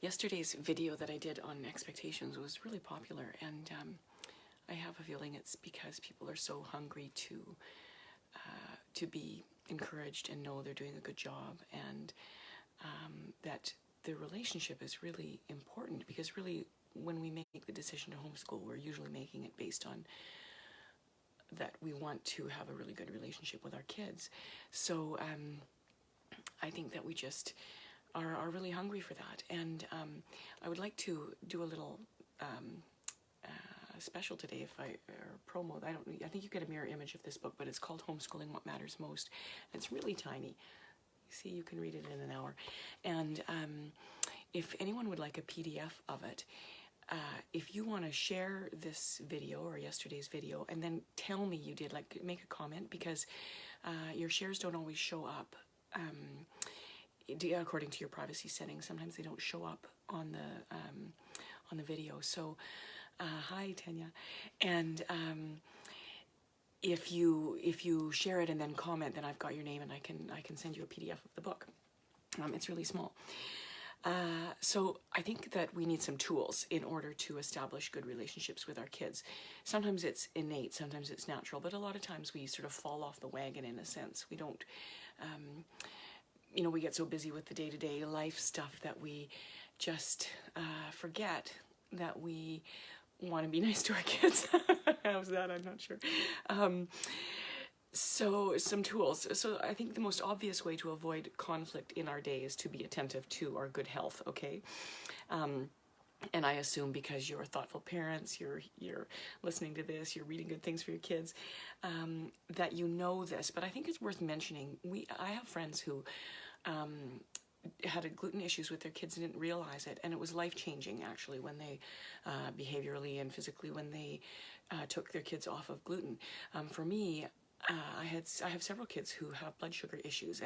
Yesterday's video that I did on expectations was really popular, and I have a feeling it's because people are so hungry to be encouraged and know they're doing a good job, and that the relationship is really important, because really when we make the decision to homeschool, we're usually making it based on that we want to have a really good relationship with our kids. So I think that we just are really hungry for that, and I would like to do a little special today, or promo. I think you get a mirror image of this book, but it's called Homeschooling: What Matters Most. It's really tiny. You see, you can read it in an hour, and if anyone would like a PDF of it, if you want to share this video or yesterday's video and then tell me you did, like, make a comment, because your shares don't always show up according to your privacy settings. Sometimes they don't show up on the video. So hi Tanya, and if you share it and then comment, then I've got your name and I can send you a PDF of the book. It's really small. So I think that we need some tools in order to establish good relationships with our kids. Sometimes it's innate, sometimes it's natural, but a lot of times we sort of fall off the wagon in a sense. We don't, we get so busy with the day-to-day life stuff that we just forget that we want to be nice to our kids. How's that? I'm not sure. So some tools. So I think the most obvious way to avoid conflict in our day is to be attentive to our good health, okay? And I assume because you're thoughtful parents, you're listening to this, you're reading good things for your kids, that you know this. But I think it's worth mentioning. I have friends who had gluten issues with their kids and didn't realize it, and it was life-changing actually when they behaviorally and physically, when they took their kids off of gluten. For me, I have several kids who have blood sugar issues,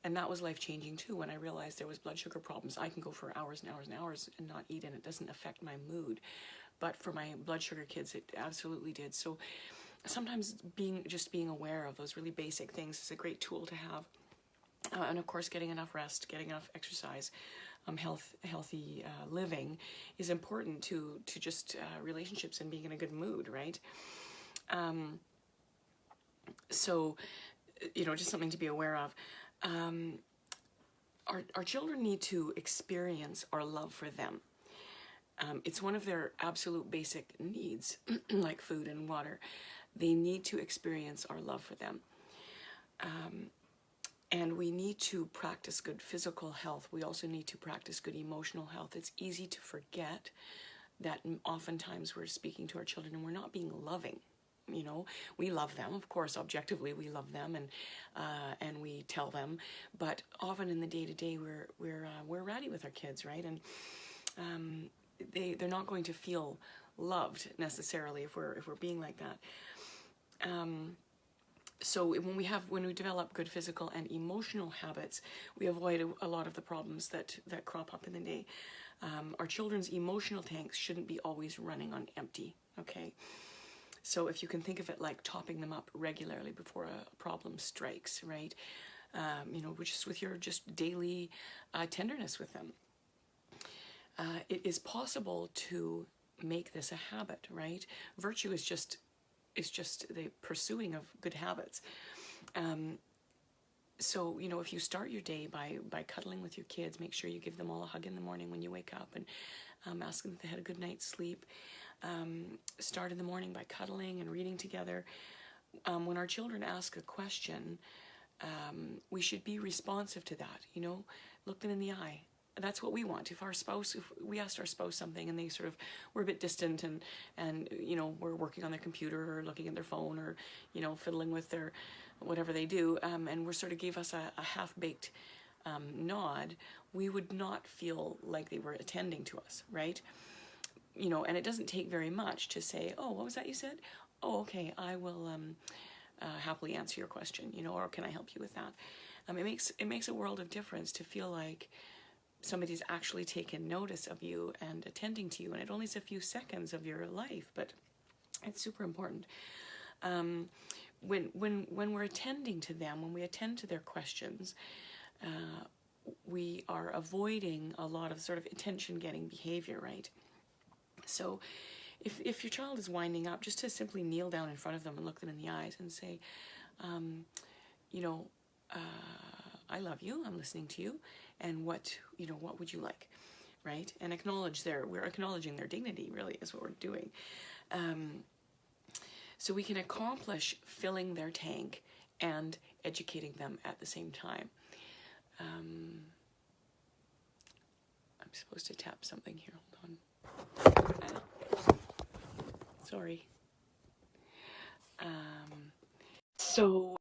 and that was life-changing too. When I realized there was blood sugar problems, I can go for hours and hours and hours and not eat, and it doesn't affect my mood. But for my blood sugar kids, it absolutely did. So sometimes being aware of those really basic things is a great tool to have. And of course, getting enough rest, getting enough exercise, healthy living is important to just relationships and being in a good mood, right? So, just something to be aware of. Our children need to experience our love for them. It's one of their absolute basic needs, like food and water. They need to experience our love for them. And we need to practice good physical health. We also need to practice good emotional health. It's easy to forget that oftentimes we're speaking to our children and we're not being loving. We love them, of course. Objectively, we love them, and we tell them. But often in the day-to-day, we're ratty with our kids, right? And they're not going to feel loved necessarily if we're being like that. So when we develop good physical and emotional habits, we avoid a lot of the problems that crop up in the day. Our children's emotional tanks shouldn't be always running on empty, okay? So if you can think of it like topping them up regularly before a problem strikes, right? Which is with your just daily tenderness with them. It is possible to make this a habit, right? Virtue is just the pursuing of good habits. So, if you start your day by cuddling with your kids, make sure you give them all a hug in the morning when you wake up, and ask them if they had a good night's sleep. Start in the morning by cuddling and reading together. When our children ask a question, we should be responsive to that, look them in the eye. That's what we want. If we asked our spouse something and they sort of were a bit distant and were working on their computer or looking at their phone or, fiddling with their, whatever they do, and were sort of gave us a half-baked nod, we would not feel like they were attending to us, right? And it doesn't take very much to say, oh, what was that you said? Oh, okay, I will happily answer your question, or can I help you with that? It makes a world of difference to feel like somebody's actually taken notice of you and attending to you, and it only is a few seconds of your life, but it's super important. When we're attending to them, when we attend to their questions, we are avoiding a lot of sort of attention-getting behavior, right? So if your child is winding up, just to simply kneel down in front of them and look them in the eyes and say, you know, I love you, I'm listening to you, and what would you like, right? And we're acknowledging their dignity, really, is what we're doing. So we can accomplish filling their tank and educating them at the same time. I'm supposed to tap something here, hold on. Sorry. So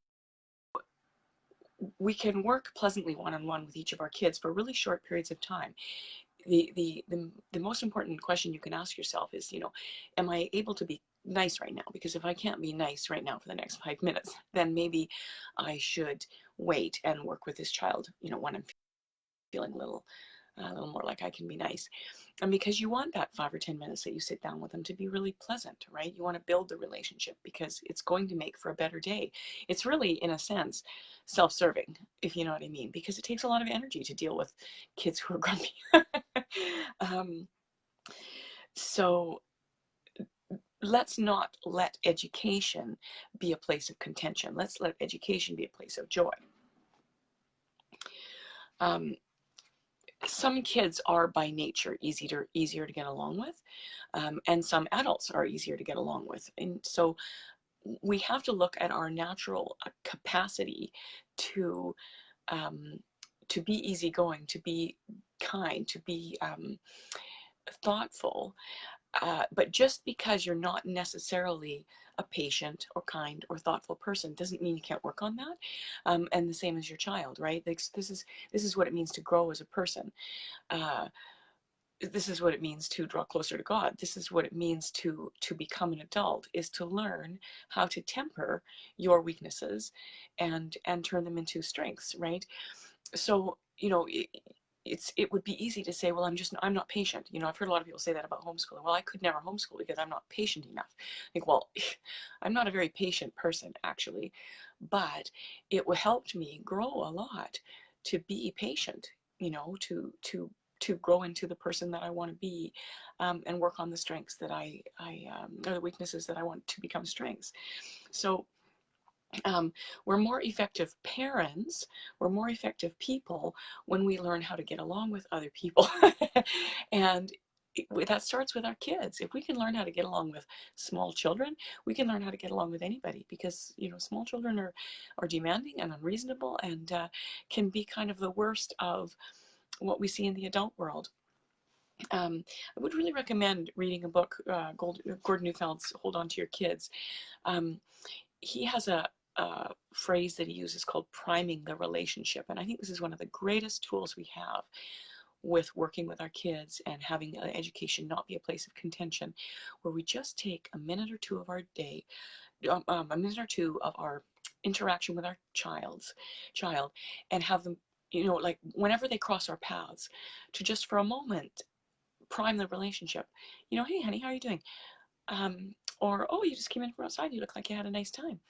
we can work pleasantly one-on-one with each of our kids for really short periods of time. The most important question you can ask yourself is, am I able to be nice right now? Because if I can't be nice right now for the next 5 minutes, then maybe I should wait and work with this child, when I'm feeling a little more like I can be nice. And because you want that 5 or 10 minutes that you sit down with them to be really pleasant, right? You want to build the relationship because it's going to make for a better day. It's really, in a sense, self-serving, if you know what I mean, because it takes a lot of energy to deal with kids who are grumpy. So let's not let education be a place of contention. Let's let education be a place of joy. Some kids are by nature easier to get along with, and some adults are easier to get along with. And so we have to look at our natural capacity to be easygoing, to be kind, to be thoughtful. But just because you're not necessarily a patient or kind or thoughtful person doesn't mean you can't work on that. And the same as your child, right? Like, this is what it means to grow as a person. This is what it means to draw closer to God. This is what it means to become an adult, is to learn how to temper your weaknesses and turn them into strengths, right? So, it would be easy to say, well, I'm not patient. I've heard a lot of people say that about homeschooling. Well, I could never homeschool because I'm not patient enough. Like, well, I'm not a very patient person, actually, but it helped me grow a lot to be patient, to grow into the person that I want to be, and work on the strengths that or the weaknesses that I want to become strengths. So we're more effective parents, we're more effective people when we learn how to get along with other people. And that starts with our kids. If we can learn how to get along with small children, we can learn how to get along with anybody, because small children are demanding and unreasonable, and can be kind of the worst of what we see in the adult world. I would really recommend reading a book, Gordon Neufield's Hold On to Your Kids. He has a phrase that he uses called priming the relationship. And I think this is one of the greatest tools we have with working with our kids and having education not be a place of contention, where we just take a minute or two of our day, a minute or two of our interaction with our child, and have them, like whenever they cross our paths, to just for a moment prime the relationship. Hey honey, how are you doing? Or, oh, you just came in from outside, you look like you had a nice time.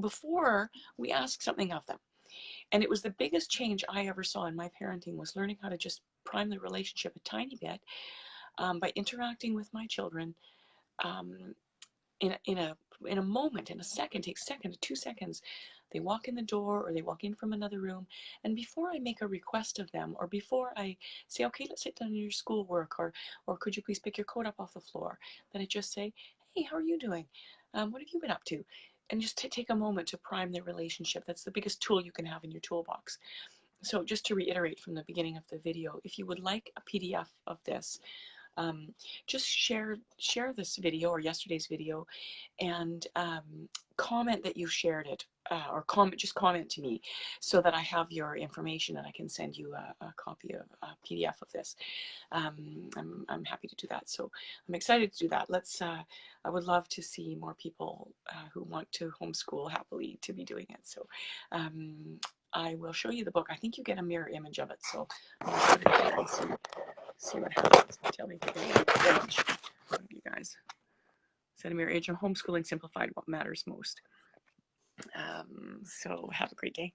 Before we ask something of them. And it was the biggest change I ever saw in my parenting, was learning how to just prime the relationship a tiny bit, by interacting with my children in a moment, in a second. Take a second to 2 seconds. They walk in the door or they walk in from another room, and before I make a request of them, or before I say, okay, let's sit down in your schoolwork, or could you please pick your coat up off the floor, then I just say, hey, how are you doing? What have you been up to? And just to take a moment to prime their relationship. That's the biggest tool you can have in your toolbox. So just to reiterate from the beginning of the video, if you would like a PDF of this, just share this video or yesterday's video, and comment that you shared it, or just comment to me, so that I have your information and I can send you a copy of a PDF of this. I'm happy to do that. So I'm excited to do that. I would love to see more people who want to homeschool happily to be doing it. So I will show you the book. I think you get a mirror image of it. So I'll put it here and see what happens. Tell me if you get an image, you guys. Set a mirror image of Homeschooling Simplified, What Matters Most. So have a great day.